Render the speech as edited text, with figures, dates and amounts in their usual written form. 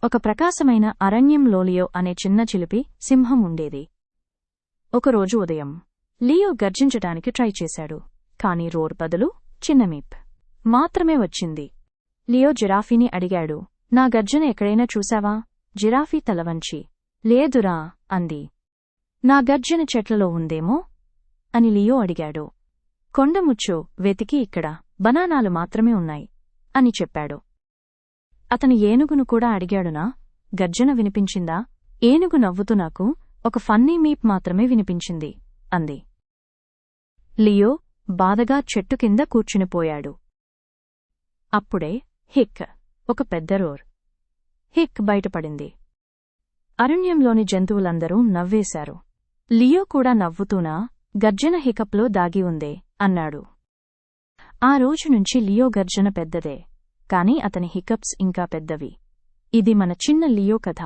ఒక ప్రకాశమైన అరణ్యంలో లియో అనే చిన్న చిలిపి సింహం ఉండేది. ఒకరోజు ఉదయం లియో గర్జించటానికి ట్రై చేశాడు. కాని రోర్ బదులు చిన్న మీప్ మాత్రమే వచ్చింది. లియో జిరాఫీని అడిగాడు, నా గర్జన ఎక్కడైనా చూశావా? జిరాఫీ తలవంచి, లేదురా అంది. నా గర్జన చెట్లలో ఉందేమో అని లియో అడిగాడు. కొండముచ్చు వెతికి ఇక్కడ బనానాలు మాత్రమే ఉన్నాయి అని చెప్పాడు. అతను ఏనుగును కూడా అడిగాడునా గర్జన వినిపించిందా? ఏనుగు నవ్వుతూ నాకు ఒక ఫన్నీ మీప్ మాత్రమే వినిపించింది అంది. లియో బాధగా చెట్టు కింద కూర్చునిపోయాడు. అప్పుడే హిక్, ఒక పెద్ద రోర్ హిక్ బయటపడింది. అరణ్యంలోని జంతువులందరూ నవ్వేశారు. లియో కూడా నవ్వుతూనా గర్జన హికప్లో దాగి ఉందే అన్నాడు. ఆ రోజునుంచి లియో గర్జన పెద్దదే, కాని అతని హికప్స్ ఇంకా పెద్దవి. ఇది మన చిన్న లియో కథ.